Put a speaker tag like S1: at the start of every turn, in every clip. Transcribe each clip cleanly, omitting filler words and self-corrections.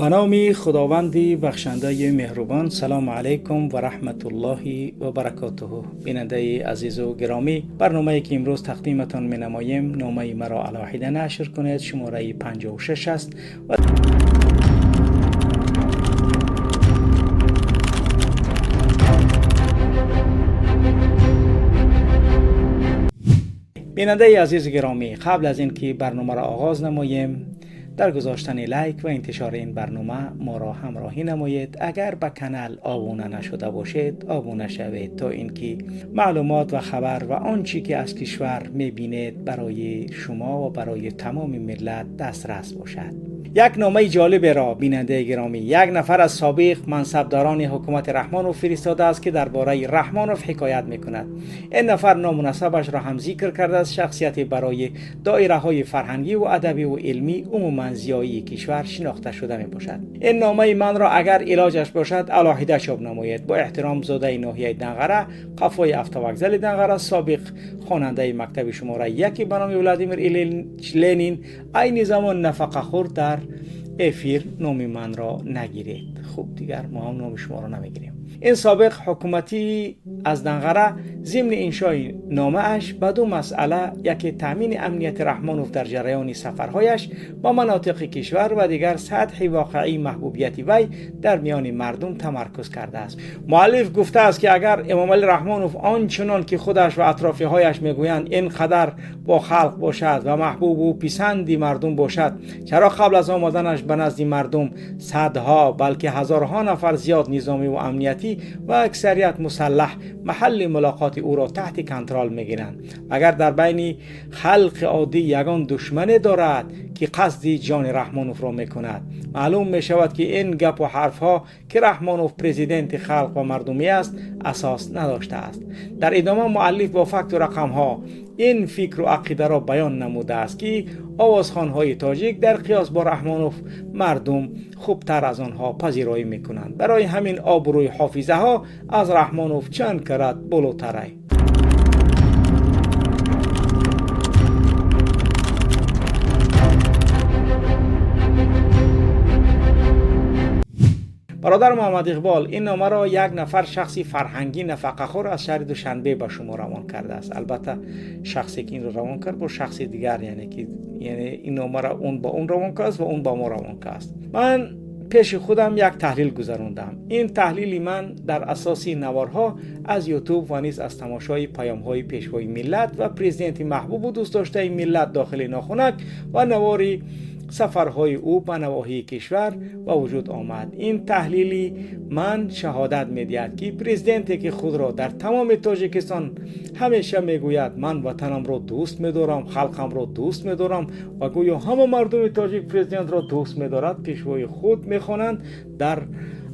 S1: به نام خداوند بخشنده مهربان. سلام علیکم و رحمت الله و برکاته. بیننده عزیز و گرامی، برنامه‌ای که امروز تقدیمتان می نماییم نامه مرا علیحده نشر کنید شماره 56 است و بیننده عزیز گرامی، قبل از اینکه برنامه را آغاز نماییم در گذاشتن لایک و انتشار این برنامه ما را همراهی نمایید. اگر به کانال آبونه نشده باشید آبونه شوید تا اینکه معلومات و خبر و آنچه که از کشور میبینید برای شما و برای تمام ملت دسترس باشد. یک نامه جالب را بیننده گرامی، یک نفر از سابق منصبداران حکومت رحمانوف فرستاده است که درباره رحمانوف حکایت میکند. این نفر نامناسبش را هم ذکر کرده است. شخصیت برای دایره های فرهنگی و ادبی و علمی عموما زیایی کشور شناخته شده می باشد. این نامه من را اگر علاجش باشد علیحده چاپ نمایید. با احترام، زاده ناحیه دنقره، قفای автовокзال دنقره، سابق خواننده مکتب شماره 1 به نام ولادیمیر ایلیچ لنین. عین زمان نفقه خور در افیر نام من را نگیرید. خوب، دیگر ما هم نام شما را نمیگیریم. این سابق حکومتی از دنقره ضمن انشای نامه اش به دو مسئله، یکی تامین امنیت رحمانوف در جریان سفرهایش با مناطق کشور و دیگر سطح واقعی محبوبیت وی در میان مردم تمرکز کرده است. مؤلف گفته است که اگر امام علی رحمانوف آنچنان که خودش و اطرافی‌هایش میگویند اینقدر با خلق باشد و محبوب و پسندی مردم باشد، چرا قبل از آمدنش به نزد مردم صدها بلکه هزارها نفر زیاد نظامی و امنیتی و اکثریت مسلح محل ملاقات او را تحت کنترل میگیرند؟ اگر در بین خلق عادی یگان دشمن دارد که قصد جان رحمانوف را میکند، معلوم میشود که این گپ و حرف ها که رحمانوف پرزیدنت خلق و مردمی است اساس نداشته است. در ادامه مؤلف با فکت و رقم ها این فکر و عقیده را بیان نموده است که آوازخوان‌های تاجیک در قیاس با رحمانوف مردم خوبتر از آنها پذیرایی میکنند. برای همین آبروی حافظه ها از رحمانوف چند کرات بالاتره. برادر محمد اقبال این نامه را یک نفر شخصی فرهنگی نفقه خور از شهر دوشنبه به شما روان کرده است. البته شخصی که این را روان کرد با شخصی دیگر، یعنی این نامه را اون با اون روان کرد و اون با ما روان کرد. من پیش خودم یک تحلیل گذراندم. این تحلیل من در اساس نوارها از یوتیوب و نیز از تماشای پیام‌های پیشوای ملت و پرزیدنت محبوب و دوست داشته ملت داخل ناخنک و نواری سفرهای او به نواحی کشور به وجود آمد. این تحلیلی من شهادت می‌دهد که پرزیدنتی که خود را در تمام تاجیکستان همیشه میگوید من وطنم را دوست می‌دارم، خلقم را دوست می‌دارم و گویا همه مردم تاجیک پرزیدنت را دوست می‌دارد، پیشوای خود می‌خوانند، در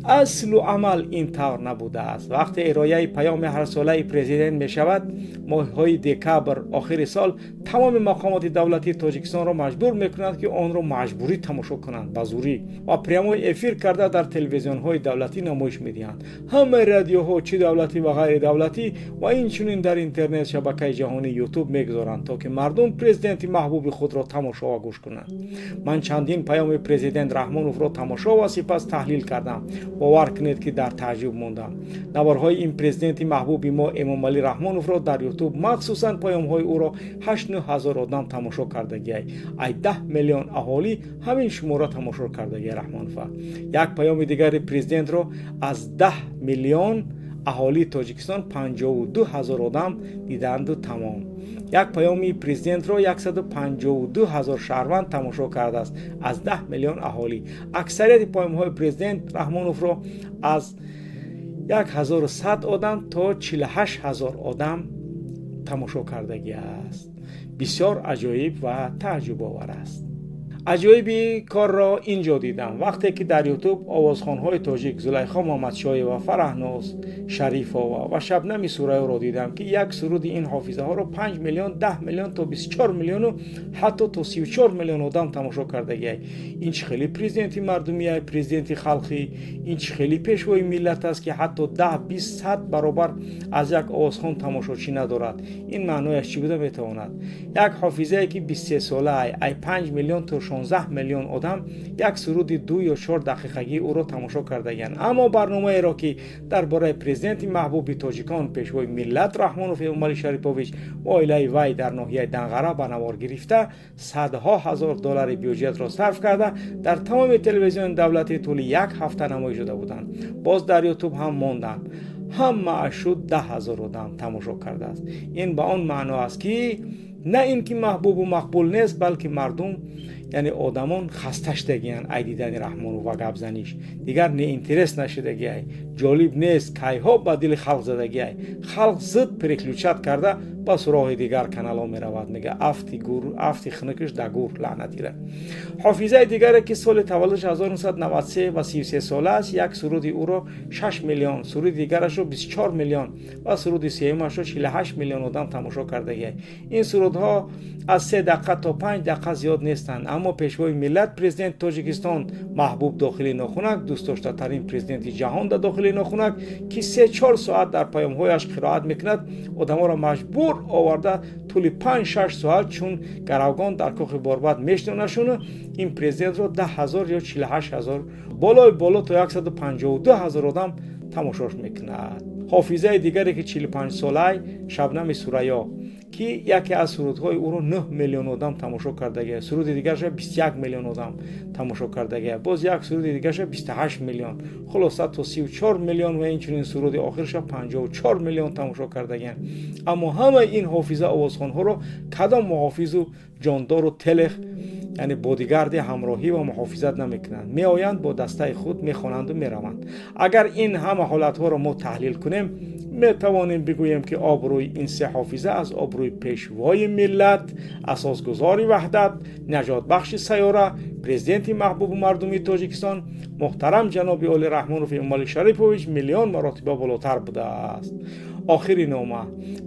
S1: اصل و عمل این طور نبوده است. وقتی ارائه پیام هر ساله پرزیدنت می شود، ماه‌های دکبر آخر سال تمام مقامات دولتی تاجیکستان را مجبور میکنند که آن را مجبوری تماشا کنند، به زوری و پیام‌های افیر کرده در تلویزیون‌های دولتی نمایش میدهند. همه رادیوها چه دولتی و غیر دولتی و این چنین در اینترنت شبکه جهانی یوتیوب میگذارند تا که مردم پرزیدنت محبوب خود را تماشا و گوش کنند. من چندین پیام پرزیدنت رحمانوف را تماشا و سپس تحلیل کردم. باور کنید که در تعجب موندم. نوارهای این پرزیدنت محبوب ما امام علی رحمانوف را در یوتیوب مخصوصا پیام‌های او را 8-9 هزار آدم تماشا کردگی. ای 10 میلیون اهالی همین شماره تماشا کردگی رحمانوف. یک پیام دیگر پرزیدنت را از 10 میلیون اهالی تاجیکستان 52 هزار آدم دیدند و تمام. یک پیامی پرزیدنت را 152 هزار شهروند تماشا کرده است از 10 میلیون اهالی. اکثریت پیام‌های پرزیدنت رحمانوف را از 1100 آدم تا 48 هزار آدم تماشا کردگی است. بسیار عجایب و تعجب آور است. عجایبی کار را اینجا دیدم وقتی که در یوتیوب آوازخوان‌های تاجیک زلیخا محمدشاهی و فرهناز شریفا و شبنم سوری را دیدم که یک سرود این حافظه ها را 5 میلیون، 10 میلیون تا 24 میلیون و حتی تا 34 میلیون آدم تماشا کردگی. این چه خیلی پرزیدنت مردمی، پرزیدنت خلقی، این چه خیلی پیشوای ملت است که حتی 10-20 صد برابر از یک آوازخوان تماشاچی ندارد. این معنایش چی بوده میتواند؟ یک حافظه که 23 ساله ای 5 میلیون تا 16 میلیون آدم یک سرود 2 یا 4 دقیقگی او را تماشا کردند. اما برنامه را که درباره پرزیدنت محبوب تاجیکان پیشوای ملت رحمانوف امومالی شریپوویچ و عائله وی در ناحیه دنغره به نوار گرفته صدها هزار دلار بودجه را صرف کرده در تمام تلویزیون دولتی طول یک هفته نمایش داده بودند. باز در یوتیوب هم ماندند. همه شد 10,000 آدم تماشا کرده است. این به آن معنا است که نه اینکه محبوب و مقبول نیست، بلکه مردم یعنی آدمان خستش دگیان ای دیدن رحمانوف و گپ زنیش دیگر نه اینترس نشدگی ای جالب نیست که ها با دل خلق زدگی ای خلق زد پرکلوچت کرده با سراغ دیگر کانالا می رود. میگه افتی خنکش دگور لعنتی را. حافظه دیگر که سال تولدش 1993 و 33 ساله است، یک سرود او را 6 میلیون، سرود دیگرش را 24 میلیون و سرود سومش را 48 میلیون آدم تماشا کرده. این سرودها از 3 دقیقه تا 5 دقیقه زیاد نیستند، اما پیشوای ملت پرزیدنت تاجیکستان محبوب داخلی ناخنک، دوست داشته ترین پرزیدنت جهان در داخلی ناخنک که 3-4 ساعت در پیام هایش قرائت میکند، آدما را مجبور آورده طول 5-6 ساعت چون گروگان در کاخ باربد میشنونشونه این پرزیدنت را 10,000 یا 48,000 بالا تا 152,000 آدم تماشاش میکند. حافظه دیگری که 45 ساله شبنم سوریا که یکی از سرودهای او را 9 میلیون آدم تماشا کرده، سرود دیگرش 21 میلیون آدم تماشا کرده، باز یک سرود دیگرش 28 میلیون، خلاصه تا 34 میلیون و اینچنین سرود آخرش 54 میلیون تماشا کرده. اما همه این حافظه آوازخوان‌ها را کدام محافظ و جاندار و تلخ یعنی بودیگارد همراهی و محافظت نمیکنند، می آیند با دسته خود میخوانند و میروند. اگر این همه حالتها را ما تحلیل کنیم می توانیم بگوییم که آبروی این سه حافظه از آبروی پیشوای ملت، اساسگذار وحدت، نجات بخش سیاره، پرزیدنت محبوب مردمی تاجیکستان محترم جناب علی رحمانوف امومالی شریپوویچ میلیون مراتب بالاتر بوده است. آخرین نامه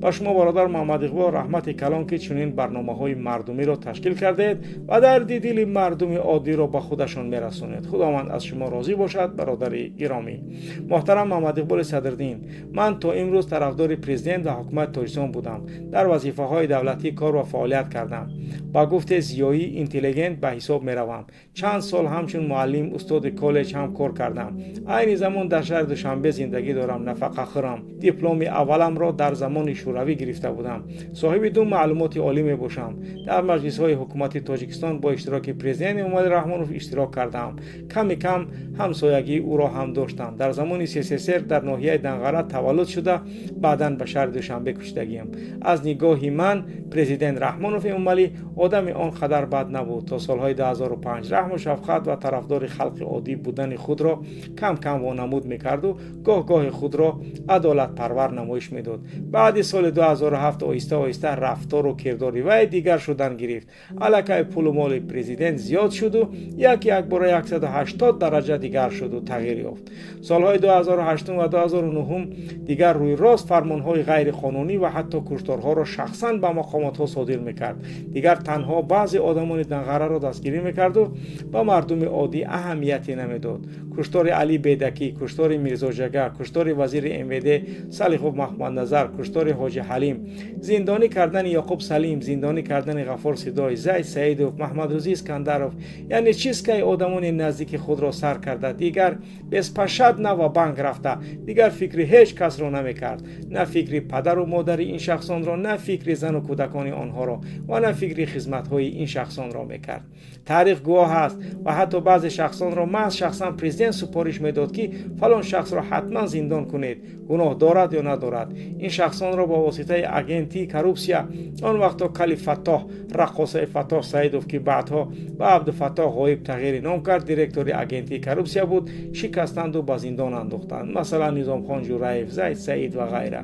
S1: با شما برادر محمد اقبال رحمت کلان که چنین برنامه‌های مردمی را تشکیل کردید و در دل مردم عادی را به خودشان میرسانید. خداوند از شما راضی باشد. برادر گرامی محترم محمد اقبال صدردین، من تا امروز طرفدار پرزیدنت و حکومت تاجیکستان بودم، در وظیفه‌های دولتی کار و فعالیت کردم، با گفته زیایی اینتلیجنت به حساب میروم. چند سال همچون معلم استاد کالج هم کار کردم. عین زمان در شهر دوشنبه زندگی دارم، نفقه خورم. دیپلم اولم را در زمان شوروی گرفته بودم. صاحب 2 معلومات عالی می باشم. در مجلس های حکومتی تاجیکستان با اشتراک پرزیدنت امومالی رحمانوف اشتراک کردم. کم همسایگی او را هم داشتم. در زمان سیسسر در ناحیه دنغره تولد شده، بعداً به شهر دوشنبه کشیدگیم. از نگاه من پرزیدنت رحمانوف امومالی آدم آنقدر بد نبود. تا سالهای 2005 رحم و شفقت و طرفدار خلق عادی بودن خود را کم وانمود میکرد و گاه خود را عدالت پرور نمایش میداد. بعد سال 2007 آهسته رفتار و کردار وی دیگر شدن گرفت. الکی پول و مال پرزیدنت زیاد شد و یک بار 180 درجه دیگر شد و تغییر یافت. سالهای 2008 و 2009 دیگر روی راست فرمانهای غیر قانونی و حتی کشتارها را شخصا به مقامات ها صادر میکرد. دیگر تنها بعضی آدمان دنغره را دستگیری میکرد و با مردم عادی اهمیتی نمیداد. کشتار علی بیدکی، کشتار میرزا جگر، کشتار وزیر MVD صالح محمد نظر، کشتار حاجی حلیم، زندانی کردن یعقوب سلیم، زندانی کردن غفار صدای، زید سعیدوف، محمد رضی اسکندرов، یعنی چیز که آدمان نزدیک خود را سر کرده، دیگر بسپشد نه و بانک رفته، دیگر فکر هیچ کس را نمیکرد، نه فکر پدر و مادر این شخصان را، نه فکر زن و کودکان آنها را و نه فکر خدمت های این شخصان را میکرد. تاریخ گواه است و حتی بعض شخصان را من شخصا پرزیدنت سپارش میداد که فلان شخص را حتما زندان کنید، گناه دارد یا ندارد. این شخصان را با واسطه اگنتی کروپسیا آن وقتا کلی فتاح رقاصه فتاح سعیدوف که بعدها به عبدالفتاح غایب تغییر نام کرد، دیرکتور اگنتی کروپسیا بود، شکستند و به زندان انداختند. مثلا نظام خان جورایف، زید سعید و غیره.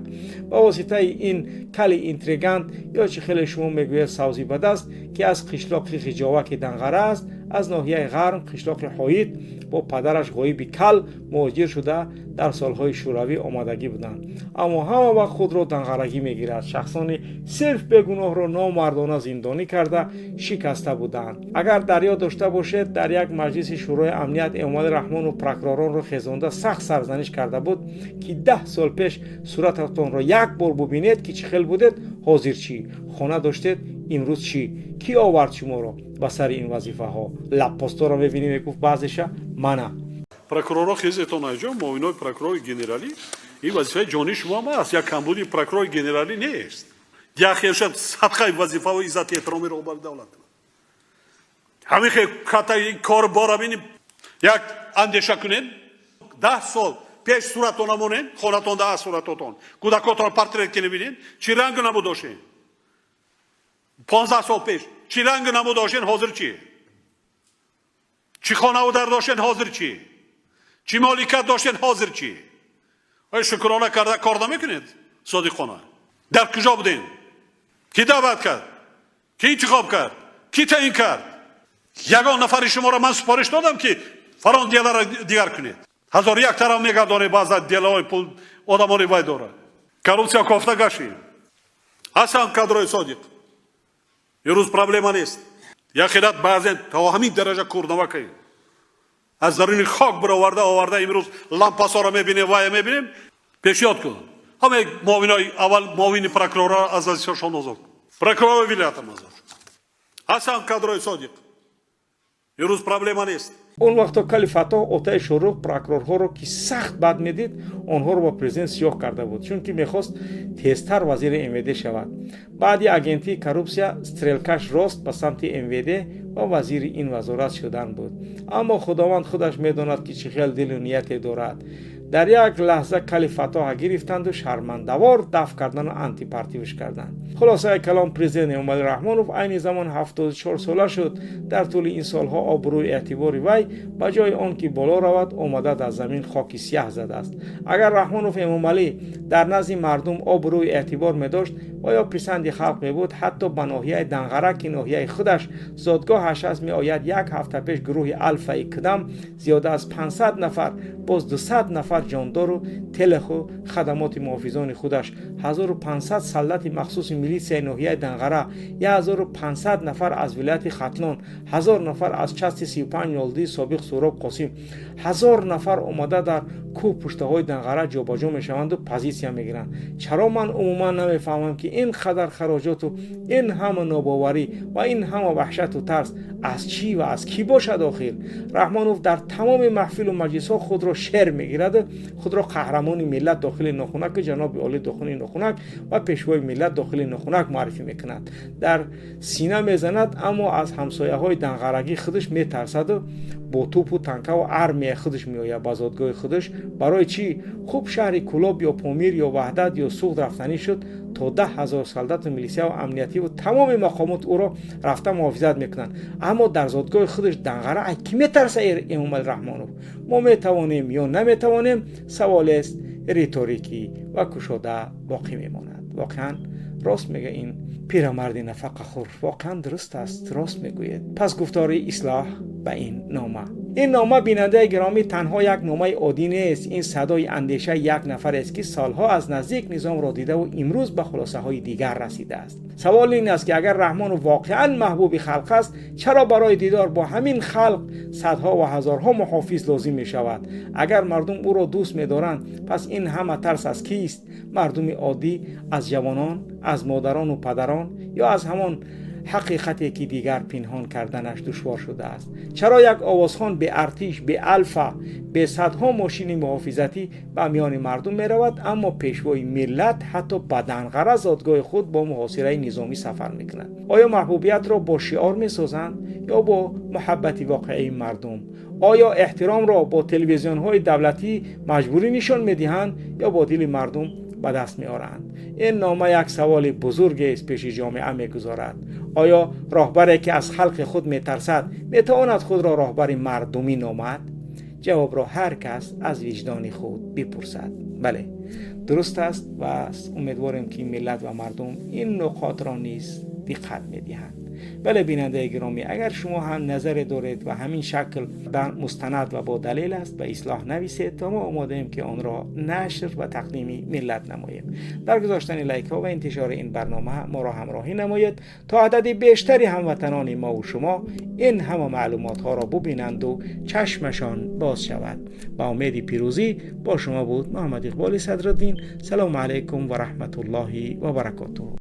S1: با واسطه این کلی اینتریگانت یا چه خیلی شما میگوید سوزی بدست که از قشلاق خجاوه که دنغره است، از ناحیه غرب قشلاق حایید با پدرش غایب کل مهاجر شده در سالهای شوروی آمدگی بودند، اما همه وقت خود را دنغرگی میگیرد. شخصانی صرف به گناه را نامردانه زندانی کرده شکسته بودند. اگر در یاد داشته باشید در یک مجلس شورای امنیت امومالی رحمان و پروکوران را خزانده سخت سرزنش کرده بود که 10 سال پیش صورتتان را یک بار ببینید که چه خیل بودید، حاضر چی خانه داشتید، امروز چی؟ کی آورد شما رو به سر این وظیفه ها؟ لپاستو رو میبینیم میگفت بعضش منه.
S2: прокурорро хизетон айҷо муовинои прокурори генералӣ ин вазифаи ҷонии шумо ҳам аст. як камбуди прокурори генералӣ нест. яхешад садқаи вазифаву иззати эҳтироми роҳбари давлат. ҳамин катаи кор бора бинем як андеша кунем 10 сол пеш суратон намонем хонатон да суратотон кӯдакотонро портрет кине бинем чӣ ранг намуд доштем 15 сол пеш чӣ ранг намуд доштем ҳозир чӣ чӣ хонаводар доштем ҳозир чӣ чӣ моликат доштем ҳозир чӣ оя шукрона карда кор намекунед содиқона дар куҷо будем ки даъват кард ки интихоб кард ки таъин кард ягон нафари шуморо ман супориш додам ки фалон деларо дигар кунед 1001 тараф мегардонед баъза делаҳои пул одамони вай дорад коррупсия кофта гаштем ҳастанд кадрои содиқ имрӯз проблема нест яқинат баъзен то ҳамин дараҷа курнавакаем аз даруни хок оварда имрӯз лампасоро мебинем вая мебинем пешёд кун ҳамаи муовинои аввал муовини прокурора аз вазифашон озод кун прокурори вилоятам озод ҳастанд кадрои содиқ имрӯз проблема нест.
S1: اون وقت کلی فتا اوتای شروع پروکورورها رو که سخت بد میدید آنها رو با پرزیدنت سیاه کرده بود چون که میخواست تیزتر وزیر MVD شود. بعدی اگنتی کروپسیا استریلکش راست به سمت MVD و وزیر این وزارت شدن بود. اما خداوند خودش میداند که چه خیال دل و نیتی دارد. در یک لحظه کلی فتا گرفتند و شرمنده‌وار دفع کردن و آنتی پارتیوش کردند. خلاصه کلام پرزیدنت امامعلی رحمانوف عین زمان 74 ساله شد. در طول این سالها آبروی اعتباری وی به جای آن که بالا رود آمده در زمین خاک سیاه زده است. اگر رحمانوف امامعلی در نزد مردم آبروی اعتبار می داشت و یا پسند خلق می بود حتی به ناحیه دنغره که ناحیه خودش زادگاهش است می آید یک هفته پیش گروه الفا اقدام زیاده از 500 نفر باز 200 نفر جاندار و تلخ و خدمات محافظان خودش 1500 سلطنت مخصوص میلیسیای ناحیه دنغره 1500 نفر از ولایت ختلان 1000 نفر از چست 35 یلدی سابق سهراب قاسم 1000 نفر آمده در کوه پشته‌های دنغره جابجا میشوند و پوزیسیا میگیرند. چرا من عموما نمیفهمم که این قدر خراجات و این همه ناباوری و این همه وحشت و ترس از چی و از کی باشد آخر؟ رحمانوف در تمام محفل و مجلس‌ها خود را شعر میگیرد، خود را قهرمان ملت داخل ناخنک جناب عالی داخل ناخنک و پیشوای ملت داخل ناخنک معرفی میکند. در سینه میزند اما از همسایه‌های دنغرگی خودش میترسد و با توپ و تانکا و ارمی خودش میآید به زادگاه خودش. برای چی؟ خوب شهر کلاب یا پامیر یا وحدت یا سوخت رفتنی شد تا 10,000 سلطنت و میلیسیا و امنیتی و تمام مقامات او را رفته محافظت میکنند. اما در زادگاه خودش دنغره کی میترسه امامعلی رحمانوف؟ ما میتوانیم یا نمیتوانیم سوال است ریتوریکی و گشاده باقی میماند. واقعا راست میگه این پیرمرد نفقه‌خور، واقعا درست است، راست میگوید. پس گفتار اصلاح به این نامه. این نامه بیننده گرامی تنها یک نامه عادی نیست، این صدای اندیشه یک نفر است که سالها از نزدیک نظام را دیده و امروز به خلاصه های دیگر رسیده است. سوال این است که اگر رحمانوف واقعا محبوب خلق است چرا برای دیدار با همین خلق صدها و هزارها محافظ لازم می شود؟ اگر مردم او را دوست می دارند پس این همه ترس از کیست؟ مردم عادی، از جوانان، از مادران و پدران یا از همان حقیقتی که دیگر پنهان کردنش دشوار شده است؟ چرا یک آوازخوان به ارتش، به الفا، به صدها ماشین محافظتی به میان مردم می رود اما پیشوای ملت حتی به دنغره زادگاه خود با محاصره نظامی سفر می کند؟ آیا محبوبیت را با شعار می سازند یا با محبت واقعی مردم؟ آیا احترام را با تلویزیون های دولتی مجبوری نشان می دهند یا با دل مردم به دست می آورند؟ این نامه یک سوال بزرگ است پیش جامعه می گذارد. آیا راهبری که از خلق خود می ترسد می تواند خود را راهبر مردمی نامد؟ جواب را هر کس از وجدان خود بپرسد. بله درست است و امیدواریم که ملت و مردم این نکات را نیز دقت می دهند. بله بیننده گرامی، اگر شما هم نظر دارید و همین شکل مستند و با دلیل است به اصلاح نویسید تا ما آماده ایم که آن را نشر و تقدیم ملت نماییم. در گذاشتن لایک ها و انتشار این برنامه ما را همراهی نمایید تا عدد بیشتری هموطنان ما و شما این همه معلومات ها را ببینند و چشمشان باز شود. با امید پیروزی با شما بود محمد اقبال صدرالدین. سلام علیکم و رحمت الله و برکاته.